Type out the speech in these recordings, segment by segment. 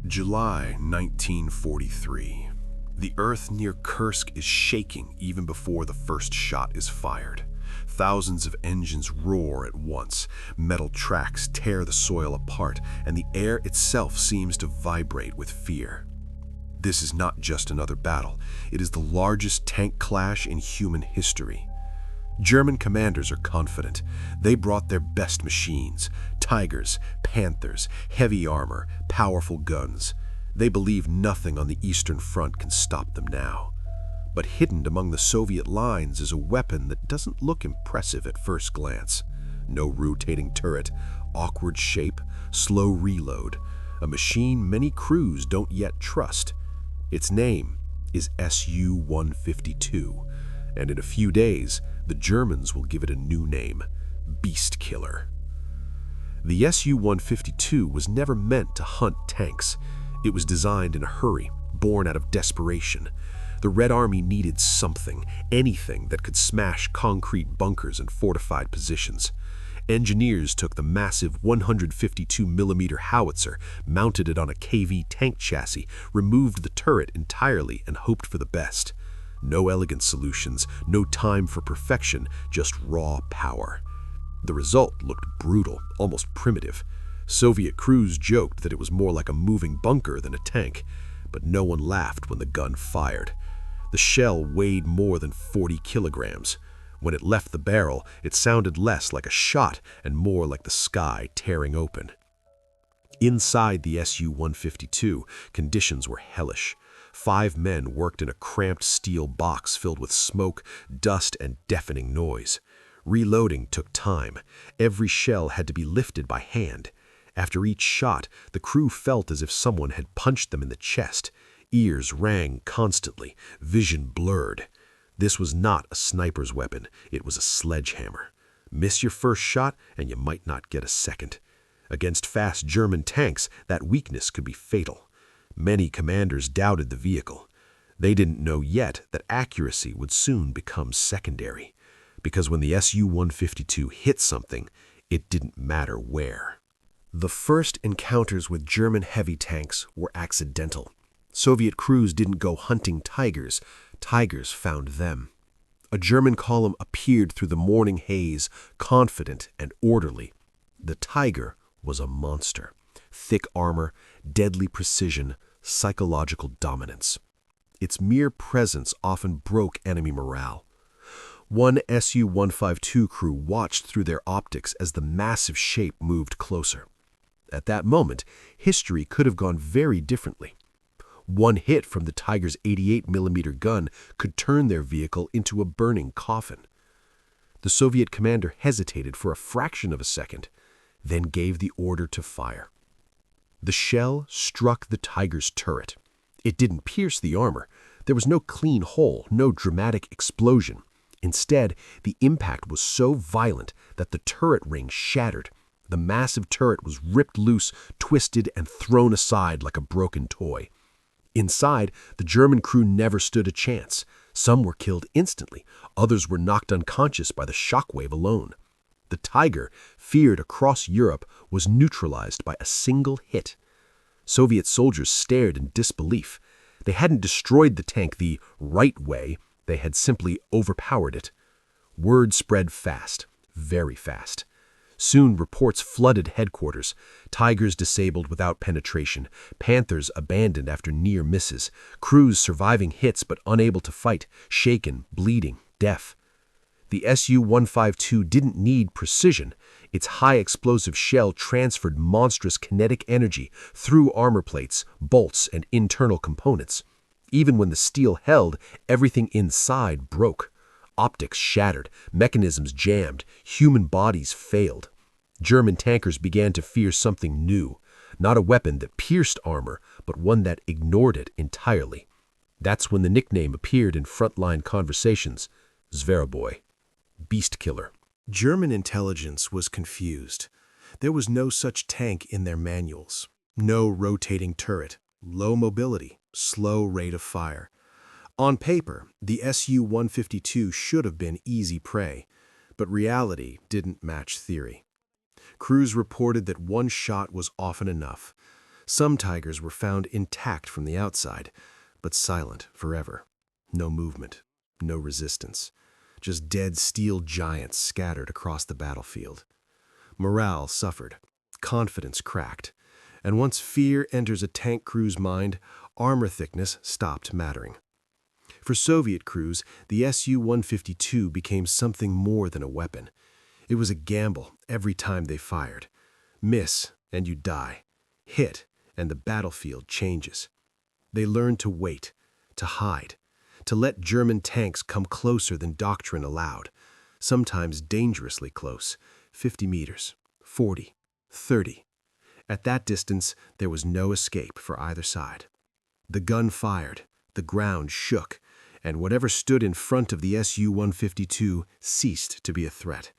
July 1943. The earth near Kursk is shaking even before the first shot is fired. Thousands of engines roar at once, metal tracks tear the soil apart, and the air itself seems to vibrate with fear. This is not just another battle, it is the largest tank clash in human history. German commanders are confident. They brought their best machines, Tigers, Panthers, heavy armor, powerful guns. They believe nothing on the Eastern Front can stop them now. But hidden among the Soviet lines is a weapon that doesn't look impressive at first glance. No rotating turret, awkward shape, slow reload. A machine many crews don't yet trust. Its name is Su-152, and in a few days, the Germans will give it a new name, Beast Killer. The Su-152 was never meant to hunt tanks. It was designed in a hurry, born out of desperation. The Red Army needed something, anything that could smash concrete bunkers and fortified positions. Engineers took the massive 152mm howitzer, mounted it on a KV tank chassis, removed the turret entirely, and hoped for the best. No elegant solutions, no time for perfection, just raw power. The result looked brutal, almost primitive. Soviet crews joked that it was more like a moving bunker than a tank, but no one laughed when the gun fired. The shell weighed more than 40 kilograms. When it left the barrel, it sounded less like a shot and more like the sky tearing open. Inside the Su-152, conditions were hellish. 5 men worked in a cramped steel box filled with smoke, dust, and deafening noise. Reloading took time. Every shell had to be lifted by hand. After each shot, the crew felt as if someone had punched them in the chest. Ears rang constantly, vision blurred. This was not a sniper's weapon, it was a sledgehammer. Miss your first shot and you might not get a second. Against fast German tanks, that weakness could be fatal. Many commanders doubted the vehicle. They didn't know yet that accuracy would soon become secondary, because when the Su-152 hit something, it didn't matter where. The first encounters with German heavy tanks were accidental. Soviet crews didn't go hunting Tigers, Tigers found them. A German column appeared through the morning haze, confident and orderly. The Tiger was a monster. Thick armor, deadly precision, psychological dominance. Its mere presence often broke enemy morale. One Su-152 crew watched through their optics as the massive shape moved closer. At that moment, history could have gone very differently. One hit from the Tiger's 88mm gun could turn their vehicle into a burning coffin. The Soviet commander hesitated for a fraction of a second, then gave the order to fire. The shell struck the Tiger's turret. It didn't pierce the armor. There was no clean hole, no dramatic explosion. Instead, the impact was so violent that the turret ring shattered. The massive turret was ripped loose, twisted, and thrown aside like a broken toy. Inside, the German crew never stood a chance. Some were killed instantly. Others were knocked unconscious by the shockwave alone. The Tiger, feared across Europe, was neutralized by a single hit. Soviet soldiers stared in disbelief. They hadn't destroyed the tank the right way, they had simply overpowered it. Word spread fast, very fast. Soon reports flooded headquarters. Tigers disabled without penetration, Panthers abandoned after near misses, crews surviving hits but unable to fight, shaken, bleeding, deaf. The Su-152 didn't need precision. Its high explosive shell transferred monstrous kinetic energy through armor plates, bolts, and internal components. Even when the steel held, everything inside broke. Optics shattered, mechanisms jammed, human bodies failed. German tankers began to fear something new, not a weapon that pierced armor, but one that ignored it entirely. That's when the nickname appeared in frontline conversations, Zveroboy, Beast Killer. German intelligence was confused. There was no such tank in their manuals. No rotating turret, low mobility, slow rate of fire. On paper, the Su-152 should have been easy prey, but reality didn't match theory. Crews reported that one shot was often enough. Some tigers were found intact from the outside, but silent forever. No movement, no resistance. Just dead steel giants scattered across the battlefield. Morale suffered, confidence cracked, and once fear enters a tank crew's mind, armor thickness stopped mattering. For Soviet crews, the Su-152 became something more than a weapon. It was a gamble every time they fired. Miss, and you die. Hit, and the battlefield changes. They learned to wait, to hide, to let German tanks come closer than doctrine allowed, sometimes dangerously close, 50 meters, 40, 30. At that distance, there was no escape for either side. The gun fired, the ground shook, and whatever stood in front of the Su-152 ceased to be a threat.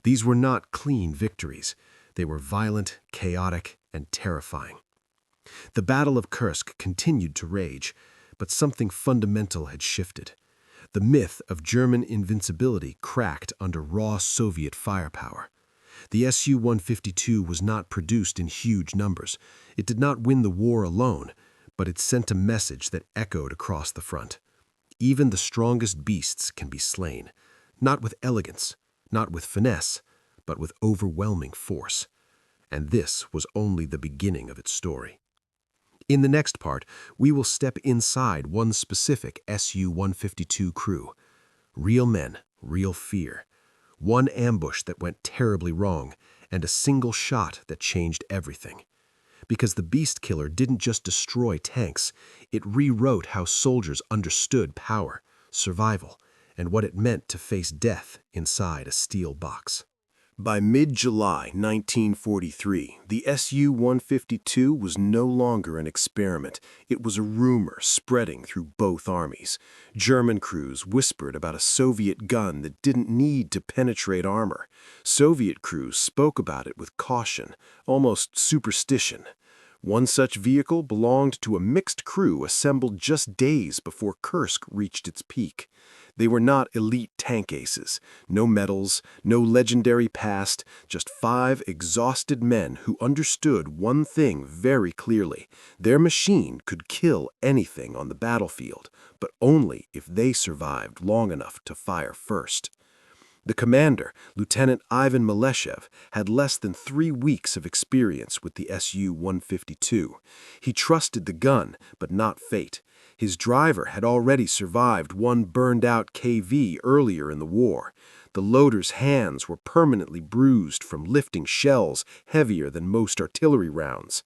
These were not clean victories. They were violent, chaotic, and terrifying. The Battle of Kursk continued to rage, but something fundamental had shifted. The myth of German invincibility cracked under raw Soviet firepower. The Su-152 was not produced in huge numbers. It did not win the war alone, but it sent a message that echoed across the front. Even the strongest beasts can be slain, not with elegance, not with finesse, but with overwhelming force. And this was only the beginning of its story. In the next part, we will step inside one specific Su-152 crew. Real men, real fear. One ambush that went terribly wrong, and a single shot that changed everything. Because the Beast Killer didn't just destroy tanks, it rewrote how soldiers understood power, survival, and what it meant to face death inside a steel box. By mid-July 1943, the Su-152 was no longer an experiment. It was a rumor spreading through both armies. German crews whispered about a Soviet gun that didn't need to penetrate armor. Soviet crews spoke about it with caution, almost superstition. One such vehicle belonged to a mixed crew assembled just days before Kursk reached its peak. They were not elite tank aces, no medals, no legendary past, just 5 exhausted men who understood one thing very clearly. Their machine could kill anything on the battlefield, but only if they survived long enough to fire first. The commander, Lieutenant Ivan Maleshev, had less than 3 weeks of experience with the Su-152. He trusted the gun, but not fate. His driver had already survived one burned-out KV earlier in the war. The loader's hands were permanently bruised from lifting shells heavier than most artillery rounds.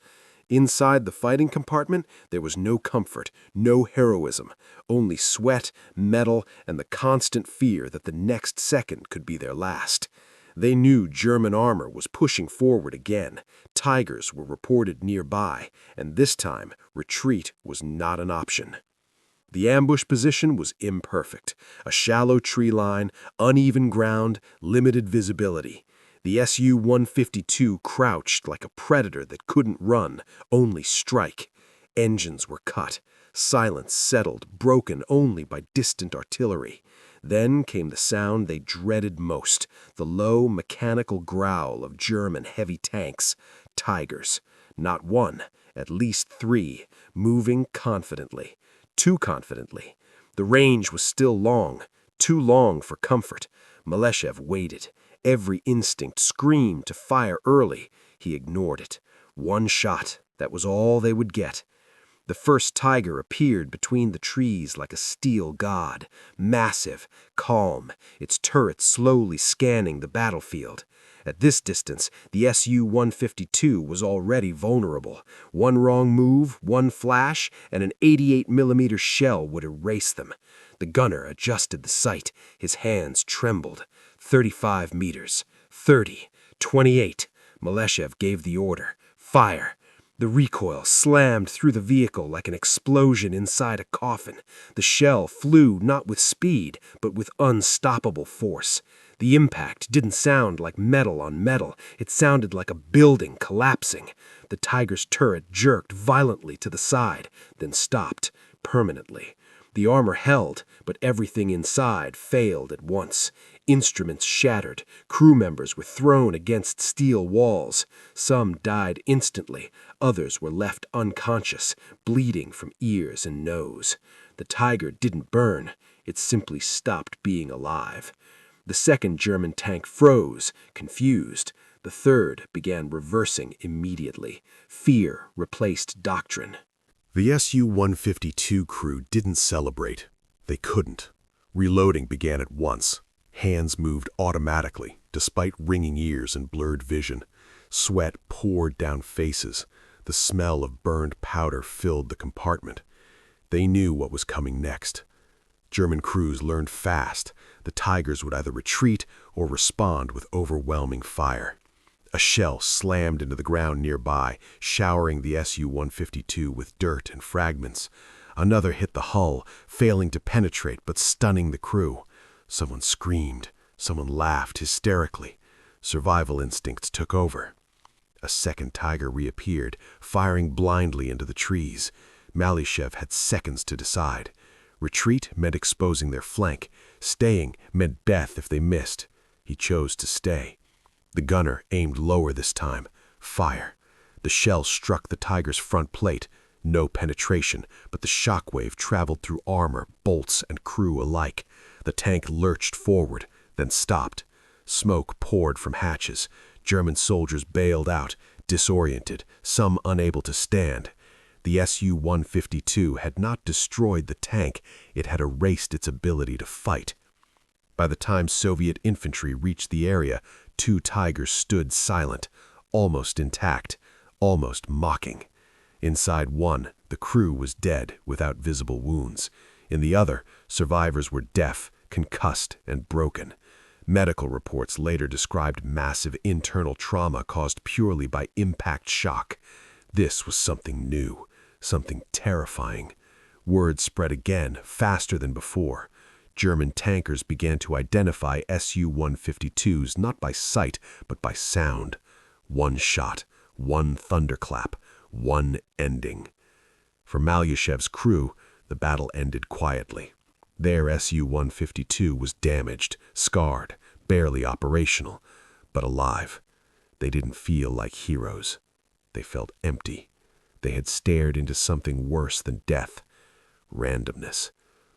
Inside the fighting compartment, there was no comfort, no heroism, only sweat, metal, and the constant fear that the next second could be their last. They knew German armor was pushing forward again. Tigers were reported nearby, and this time, retreat was not an option. The ambush position was imperfect. A shallow tree line, uneven ground, limited visibility. The Su-152 crouched like a predator that couldn't run, only strike. Engines were cut. Silence settled, broken only by distant artillery. Then came the sound they dreaded most, the low, mechanical growl of German heavy tanks. Tigers. Not one, at least 3, moving confidently. Too confidently. The range was still long, too long for comfort. Maleshev waited. Every instinct screamed to fire early. He ignored it. One shot, that was all they would get. The first tiger appeared between the trees like a steel god, massive, calm, its turret slowly scanning the battlefield. At this distance, the Su-152 was already vulnerable. One wrong move, one flash, and an 88mm shell would erase them. The gunner adjusted the sight. His hands trembled. 35 meters. 30. 28. Maleshev gave the order. Fire. The recoil slammed through the vehicle like an explosion inside a coffin. The shell flew not with speed, but with unstoppable force. The impact didn't sound like metal on metal. It sounded like a building collapsing. The Tiger's turret jerked violently to the side, then stopped permanently. The armor held, but everything inside failed at once. Instruments shattered. Crew members were thrown against steel walls. Some died instantly. Others were left unconscious, bleeding from ears and nose. The Tiger didn't burn. It simply stopped being alive. The second German tank froze, confused. The third began reversing immediately. Fear replaced doctrine. The Su-152 crew didn't celebrate. They couldn't. Reloading began at once. Hands moved automatically, despite ringing ears and blurred vision. Sweat poured down faces. The smell of burned powder filled the compartment. They knew what was coming next. German crews learned fast. The Tigers would either retreat or respond with overwhelming fire. A shell slammed into the ground nearby, showering the Su-152 with dirt and fragments. Another hit the hull, failing to penetrate but stunning the crew. Someone screamed. Someone laughed hysterically. Survival instincts took over. A second Tiger reappeared, firing blindly into the trees. Malyshev had seconds to decide. Retreat meant exposing their flank. Staying meant death if they missed. He chose to stay. The gunner aimed lower this time. Fire. The shell struck the Tiger's front plate. No penetration, but the shockwave traveled through armor, bolts, and crew alike. The tank lurched forward, then stopped. Smoke poured from hatches. German soldiers bailed out, disoriented, some unable to stand. The Su-152 had not destroyed the tank, it had erased its ability to fight. By the time Soviet infantry reached the area, 2 Tigers stood silent, almost intact, almost mocking. Inside one, the crew was dead without visible wounds. In the other, survivors were deaf, concussed, and broken. Medical reports later described massive internal trauma caused purely by impact shock. This was something new, something terrifying. Word spread again, faster than before. German tankers began to identify Su-152s not by sight, but by sound. One shot, one thunderclap, one ending. For Malyashev's crew, the battle ended quietly. Their Su-152 was damaged, scarred, barely operational, but alive. They didn't feel like heroes. They felt empty. They had stared into something worse than death. Randomness.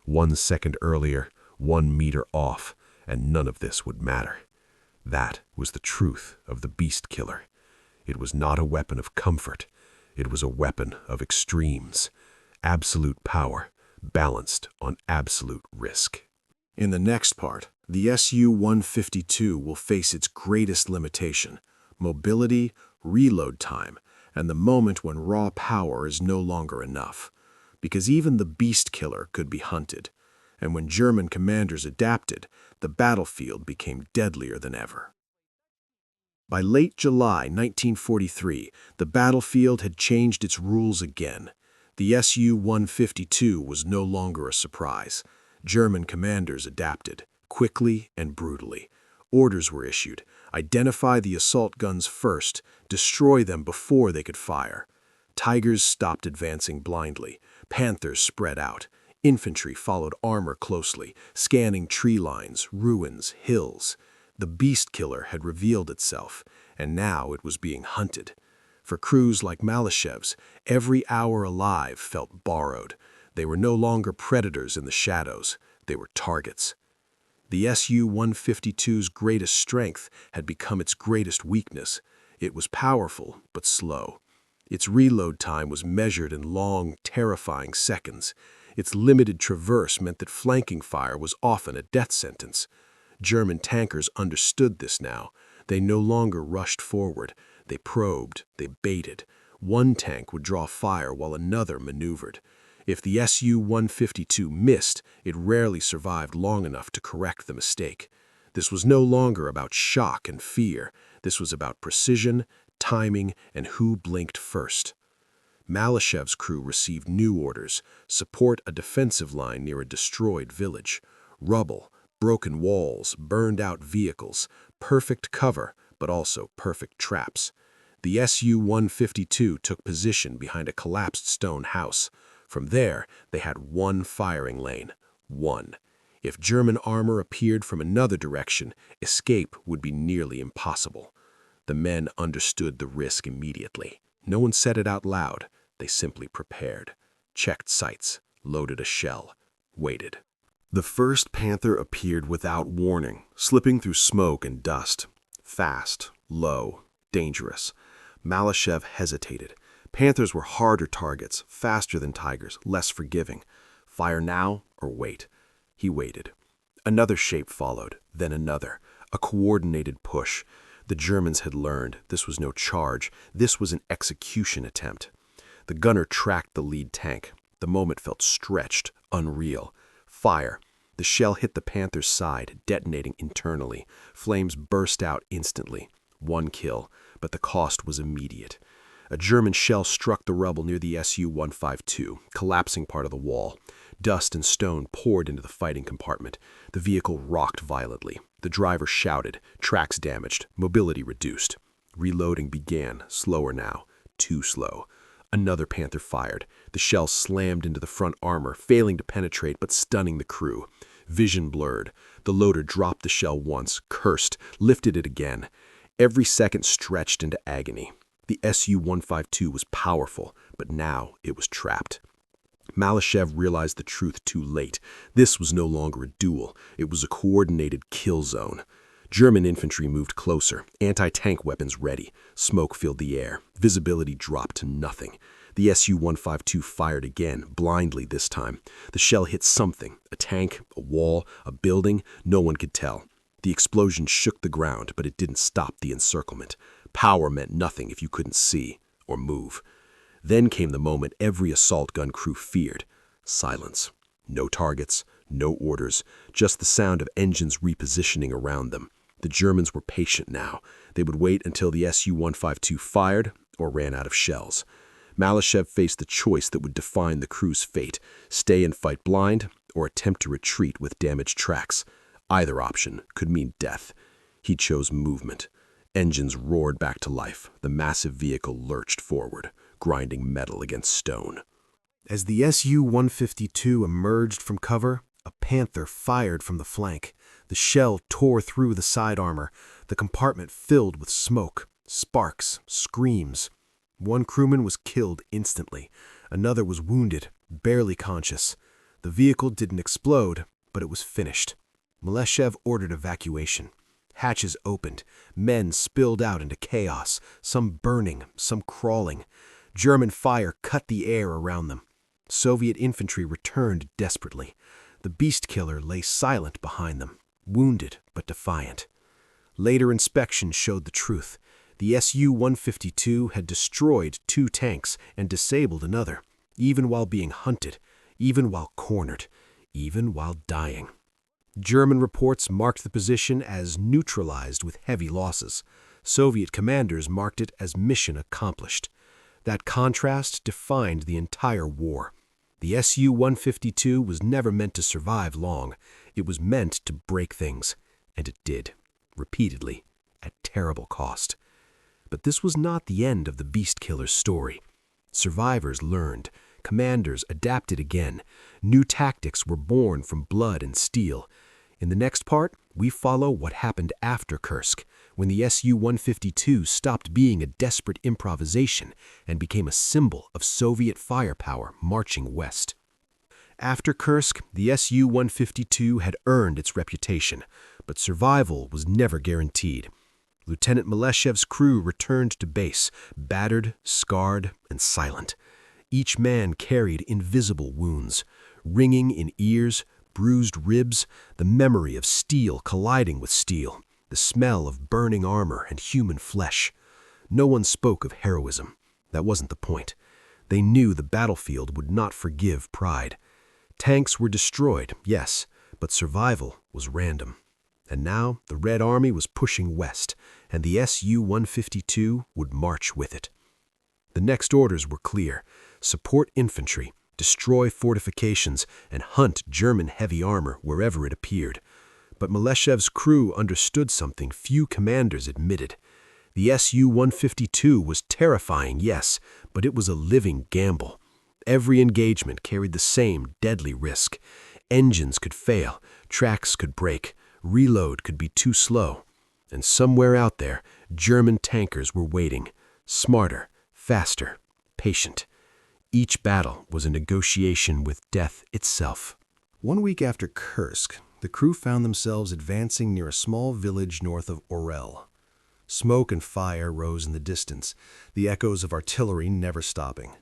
1 second earlier, 1 meter off, and none of this would matter. That was the truth of the beast killer. It was not a weapon of comfort. It was a weapon of extremes. Absolute power, balanced on absolute risk. In the next part, the Su-152 will face its greatest limitation: mobility, reload time, and the moment when raw power is no longer enough. Because even the beast killer could be hunted. And when German commanders adapted, the battlefield became deadlier than ever. By late July 1943, the battlefield had changed its rules again. The Su-152 was no longer a surprise. German commanders adapted, quickly and brutally. Orders were issued: identify the assault guns first, destroy them before they could fire. Tigers stopped advancing blindly. Panthers spread out. Infantry followed armor closely, scanning tree lines, ruins, hills. The beast killer had revealed itself, and now it was being hunted. For crews like Malyshev's, every hour alive felt borrowed. They were no longer predators in the shadows. They were targets. The Su-152's greatest strength had become its greatest weakness. It was powerful, but slow. Its reload time was measured in long, terrifying seconds. Its limited traverse meant that flanking fire was often a death sentence. German tankers understood this now. They no longer rushed forward. They probed, they baited. One tank would draw fire while another maneuvered. If the Su-152 missed, it rarely survived long enough to correct the mistake. This was no longer about shock and fear. This was about precision, timing, and who blinked first. Malyshev's crew received new orders: support a defensive line near a destroyed village. Rubble, broken walls, burned-out vehicles, perfect cover, but also perfect traps. The Su-152 took position behind a collapsed stone house. From there, they had one firing lane. One. If German armor appeared from another direction, escape would be nearly impossible. The men understood the risk immediately. No one said it out loud. They simply prepared, checked sights, loaded a shell, waited. The first panther appeared without warning, slipping through smoke and dust. Fast, low, dangerous. Malashev hesitated. Panthers were harder targets, faster than tigers, less forgiving. Fire now or wait? He waited. Another shape followed, then another. A coordinated push. The Germans had learned this was no charge. This was an execution attempt. The gunner tracked the lead tank. The moment felt stretched, unreal. Fire. The shell hit the Panther's side, detonating internally. Flames burst out instantly. One kill, but the cost was immediate. A German shell struck the rubble near the Su-152, collapsing part of the wall. Dust and stone poured into the fighting compartment. The vehicle rocked violently. The driver shouted, tracks damaged, mobility reduced. Reloading began, slower now, too slow. Another Panther fired. The shell slammed into the front armor, failing to penetrate but stunning the crew. Vision blurred. The loader dropped the shell once, cursed, lifted it again. Every second stretched into agony. The Su-152 was powerful, but now it was trapped. Malashev realized the truth too late. This was no longer a duel. It was a coordinated kill zone. German infantry moved closer, anti-tank weapons ready. Smoke filled the air. Visibility dropped to nothing. The Su-152 fired again, blindly this time. The shell hit something, a tank, a wall, a building, no one could tell. The explosion shook the ground, but it didn't stop the encirclement. Power meant nothing if you couldn't see or move. Then came the moment every assault gun crew feared. Silence. No targets, no orders, just the sound of engines repositioning around them. The Germans were patient now. They would wait until the Su-152 fired or ran out of shells. Malashev faced the choice that would define the crew's fate: stay and fight blind or attempt to retreat with damaged tracks. Either option could mean death. He chose movement. Engines roared back to life. The massive vehicle lurched forward, grinding metal against stone. As the Su-152 emerged from cover, a Panther fired from the flank. The shell tore through the side armor. The compartment filled with smoke, sparks, screams. One crewman was killed instantly. Another was wounded, barely conscious. The vehicle didn't explode, but it was finished. Malashev ordered evacuation. Hatches opened. Men spilled out into chaos, some burning, some crawling. German fire cut the air around them. Soviet infantry returned desperately. The beast killer lay silent behind them, wounded but defiant. Later inspection showed the truth. The Su-152 had destroyed 2 tanks and disabled another, even while being hunted, even while cornered, even while dying. German reports marked the position as neutralized with heavy losses. Soviet commanders marked it as mission accomplished. That contrast defined the entire war. The Su-152 was never meant to survive long. It was meant to break things, and it did, repeatedly, at terrible cost. But this was not the end of the beast killer's story. Survivors learned. Commanders adapted again. New tactics were born from blood and steel. In the next part, we follow what happened after Kursk, when the Su-152 stopped being a desperate improvisation and became a symbol of Soviet firepower marching west. After Kursk, the Su-152 had earned its reputation, but survival was never guaranteed. Lieutenant Malashev's crew returned to base, battered, scarred, and silent. Each man carried invisible wounds, ringing in ears, bruised ribs, the memory of steel colliding with steel, the smell of burning armor and human flesh. No one spoke of heroism. That wasn't the point. They knew the battlefield would not forgive pride. Tanks were destroyed, yes, but survival was random. And now the Red Army was pushing west, and the Su-152 would march with it. The next orders were clear: support infantry, destroy fortifications, and hunt German heavy armor wherever it appeared. But Malashev's crew understood something few commanders admitted. The Su-152 was terrifying, yes, but it was a living gamble. Every engagement carried the same deadly risk. Engines could fail, tracks could break, reload could be too slow. And somewhere out there, German tankers were waiting, smarter, faster, patient. Each battle was a negotiation with death itself. 1 week after Kursk, the crew found themselves advancing near a small village north of Orel. Smoke and fire rose in the distance, the echoes of artillery never stopping.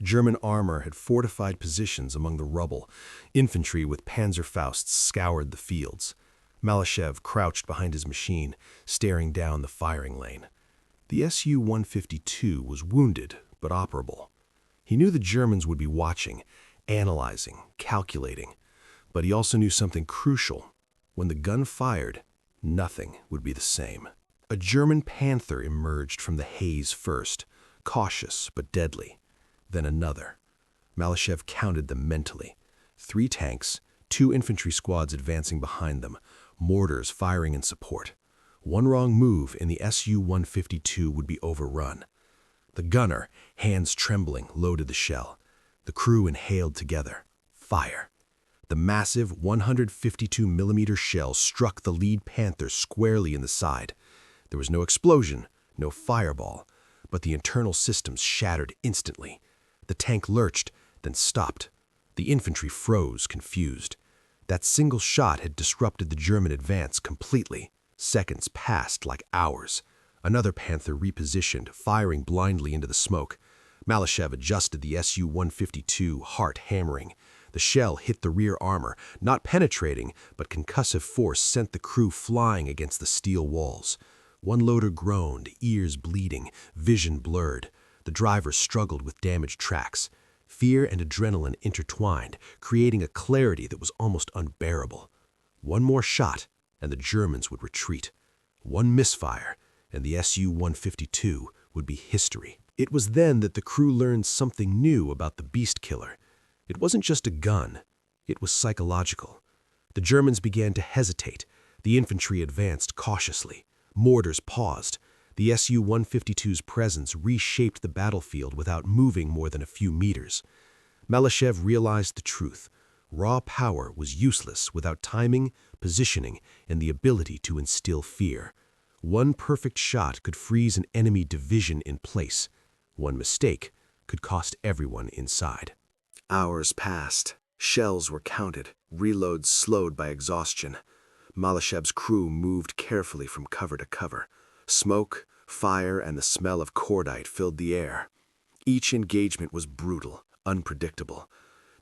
German armor had fortified positions among the rubble. Infantry with Panzerfausts scoured the fields. Malashev crouched behind his machine, staring down the firing lane. The Su-152 was wounded, but operable. He knew the Germans would be watching, analyzing, calculating. But he also knew something crucial. When the gun fired, nothing would be the same. A German Panther emerged from the haze first, cautious but deadly. Then another. Malashev counted them mentally. 3 tanks, 2 infantry squads advancing behind them, mortars firing in support. One wrong move and the Su-152 would be overrun. The gunner, hands trembling, loaded the shell. The crew inhaled together. Fire. The massive 152mm shell struck the lead Panther squarely in the side. There was no explosion, no fireball, but the internal systems shattered instantly. The tank lurched, then stopped. The infantry froze, confused. That single shot had disrupted the German advance completely. Seconds passed like hours. Another Panther repositioned, firing blindly into the smoke. Malashev adjusted the Su-152, heart hammering. The shell hit the rear armor, not penetrating, but concussive force sent the crew flying against the steel walls. One loader groaned, ears bleeding, vision blurred. The driver struggled with damaged tracks. Fear and adrenaline intertwined, creating a clarity that was almost unbearable. One more shot, and the Germans would retreat. One misfire, and the Su-152 would be history. It was then that the crew learned something new about the beast killer. It wasn't just a gun. It was psychological. The Germans began to hesitate. The infantry advanced cautiously. Mortars paused. The Su-152's presence reshaped the battlefield without moving more than a few meters. Malashev realized the truth. Raw power was useless without timing, positioning, and the ability to instill fear. One perfect shot could freeze an enemy division in place. One mistake could cost everyone inside. Hours passed. Shells were counted, reloads slowed by exhaustion. Malashev's crew moved carefully from cover to cover. Smoke, fire, and the smell of cordite filled the air. Each engagement was brutal, unpredictable.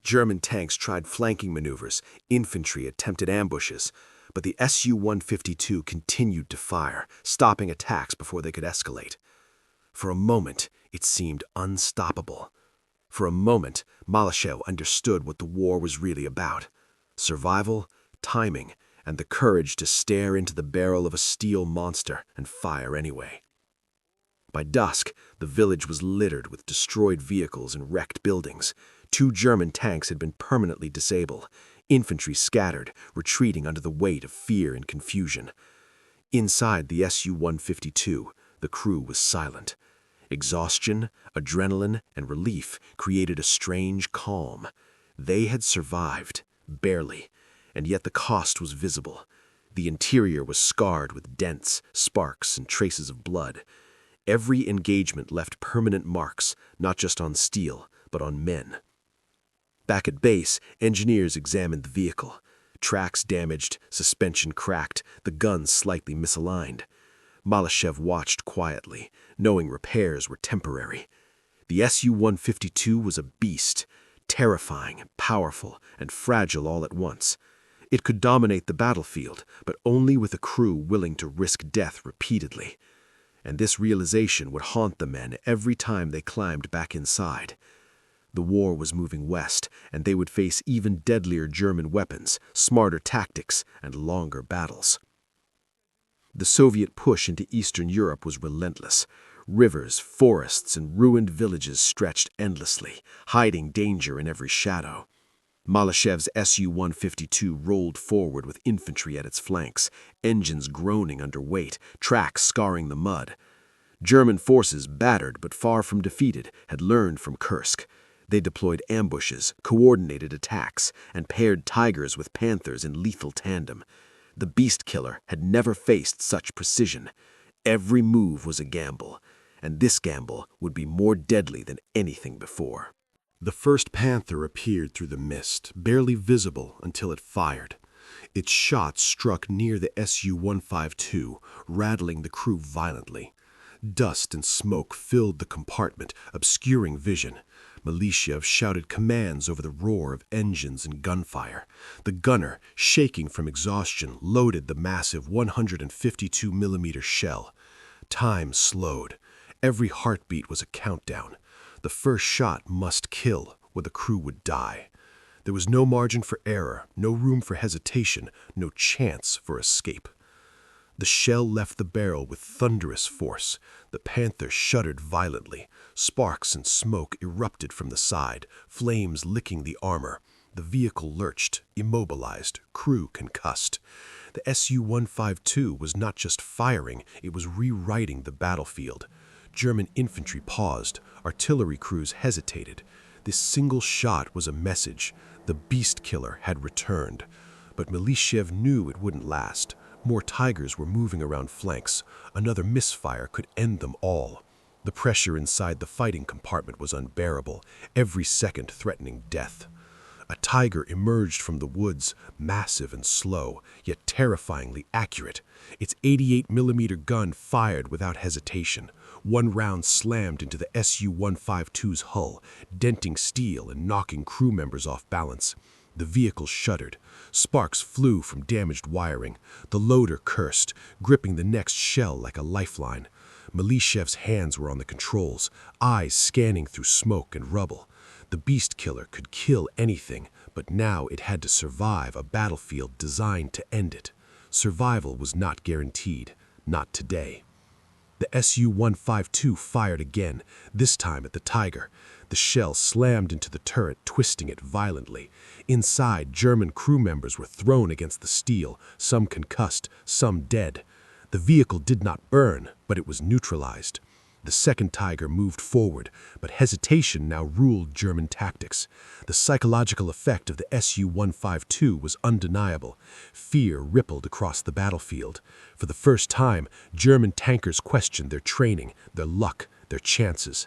German tanks tried flanking maneuvers, infantry attempted ambushes, but the Su-152 continued to fire, stopping attacks before they could escalate. For a moment, it seemed unstoppable. For a moment, Malashev understood what the war was really about: survival, timing, and the courage to stare into the barrel of a steel monster and fire anyway. By dusk, the village was littered with destroyed vehicles and wrecked buildings. 2 German tanks had been permanently disabled. Infantry scattered, retreating under the weight of fear and confusion. Inside the Su-152, the crew was silent. Exhaustion, adrenaline, and relief created a strange calm. They had survived, barely, and yet the cost was visible. The interior was scarred with dents, sparks, and traces of blood. Every engagement left permanent marks, not just on steel, but on men. Back at base, engineers examined the vehicle. Tracks damaged, suspension cracked, the guns slightly misaligned. Malashev watched quietly, knowing repairs were temporary. The Su-152 was a beast, terrifying, powerful, and fragile all at once. It could dominate the battlefield, but only with a crew willing to risk death repeatedly. And this realization would haunt the men every time they climbed back inside. The war was moving west, and they would face even deadlier German weapons, smarter tactics, and longer battles. The Soviet push into Eastern Europe was relentless. Rivers, forests, and ruined villages stretched endlessly, hiding danger in every shadow. Malashev's Su-152 rolled forward with infantry at its flanks, engines groaning under weight, tracks scarring the mud. German forces, battered but far from defeated, had learned from Kursk. They deployed ambushes, coordinated attacks, and paired tigers with panthers in lethal tandem. The beast killer had never faced such precision. Every move was a gamble, and this gamble would be more deadly than anything before. The first panther appeared through the mist, barely visible until it fired. Its shot struck near the Su-152, rattling the crew violently. Dust and smoke filled the compartment, obscuring vision. Militia shouted commands over the roar of engines and gunfire. The gunner, shaking from exhaustion, loaded the massive 152mm shell. Time slowed. Every heartbeat was a countdown. The first shot must kill, or the crew would die. There was no margin for error, no room for hesitation, no chance for escape. The shell left the barrel with thunderous force. The panther shuddered violently. Sparks and smoke erupted from the side, flames licking the armor. The vehicle lurched, immobilized, crew concussed. The Su-152 was not just firing, it was rewriting the battlefield. German infantry paused, artillery crews hesitated. This single shot was a message. The beast killer had returned. But Milishev knew it wouldn't last. More tigers were moving around flanks. Another misfire could end them all. The pressure inside the fighting compartment was unbearable, every second threatening death. A tiger emerged from the woods, massive and slow, yet terrifyingly accurate. Its 88mm gun fired without hesitation. One round slammed into the Su-152's hull, denting steel and knocking crew members off balance. The vehicle shuddered. Sparks flew from damaged wiring. The loader cursed, gripping the next shell like a lifeline. Milishev's hands were on the controls, eyes scanning through smoke and rubble. The beast killer could kill anything, but now it had to survive a battlefield designed to end it. Survival was not guaranteed, not today. The Su-152 fired again, this time at the tiger. The shell slammed into the turret, twisting it violently. Inside, German crew members were thrown against the steel, some concussed, some dead. The vehicle did not burn, but it was neutralized. The second tiger moved forward, but hesitation now ruled German tactics. The psychological effect of the Su-152 was undeniable. Fear rippled across the battlefield. For the first time, German tankers questioned their training, their luck, their chances.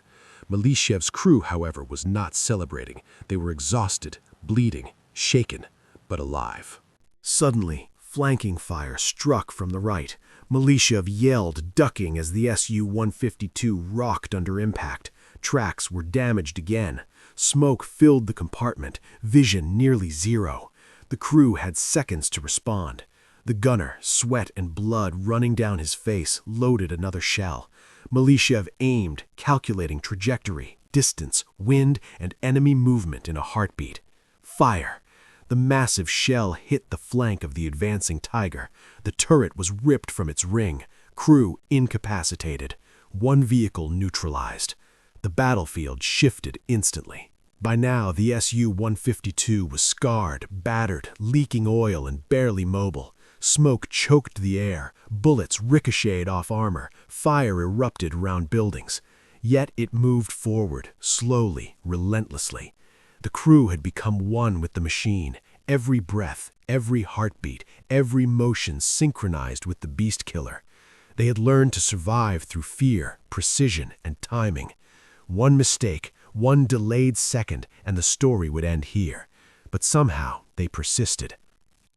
Milishev's crew, however, was not celebrating. They were exhausted, bleeding, shaken, but alive. Suddenly, flanking fire struck from the right. Milishev yelled, ducking as the Su-152 rocked under impact. Tracks were damaged again. Smoke filled the compartment, vision nearly zero. The crew had seconds to respond. The gunner, sweat and blood running down his face, loaded another shell. Milishev aimed, calculating trajectory, distance, wind, and enemy movement in a heartbeat. Fire! The massive shell hit the flank of the advancing tiger. The turret was ripped from its ring. Crew incapacitated. One vehicle neutralized. The battlefield shifted instantly. By now, the Su-152 was scarred, battered, leaking oil, and barely mobile. Smoke choked the air. Bullets ricocheted off armor. Fire erupted around buildings. Yet it moved forward, slowly, relentlessly. The crew had become one with the machine. Every breath, every heartbeat, every motion synchronized with the beast killer. They had learned to survive through fear, precision, and timing. One mistake, one delayed second, and the story would end here. But somehow, they persisted.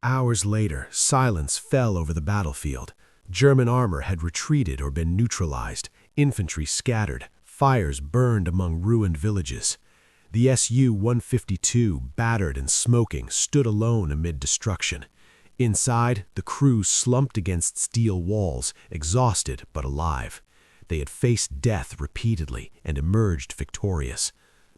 Hours later, silence fell over the battlefield. German armor had retreated or been neutralized. Infantry scattered. Fires burned among ruined villages. The Su-152, battered and smoking, stood alone amid destruction. Inside, the crew slumped against steel walls, exhausted but alive. They had faced death repeatedly and emerged victorious.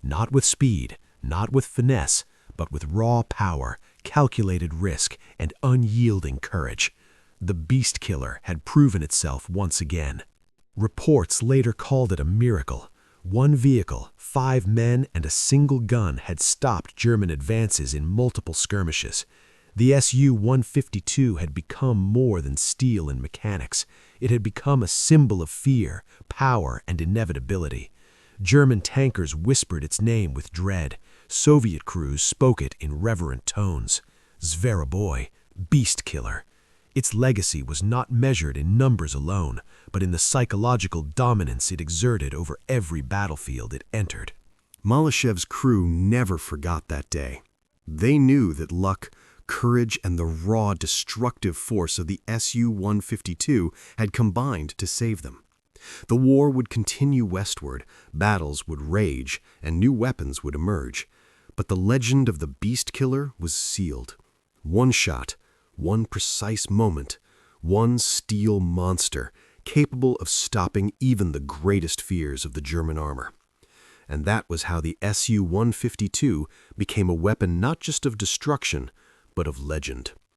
Not with speed, not with finesse, but with raw power, calculated risk, and unyielding courage. The beast killer had proven itself once again. Reports later called it a miracle. One vehicle, 5 men, and a single gun had stopped German advances in multiple skirmishes. The Su-152 had become more than steel and mechanics. It had become a symbol of fear, power, and inevitability. German tankers whispered its name with dread. Soviet crews spoke it in reverent tones. Zveroboy, beast killer. Its legacy was not measured in numbers alone, but in the psychological dominance it exerted over every battlefield it entered. Malashev's crew never forgot that day. They knew that luck, courage, and the raw, destructive force of the Su-152 had combined to save them. The war would continue westward, battles would rage, and new weapons would emerge. But the legend of the beast killer was sealed. One shot, one precise moment, one steel monster capable of stopping even the greatest fears of the German armor. And that was how the Su-152 became a weapon not just of destruction, but of legend.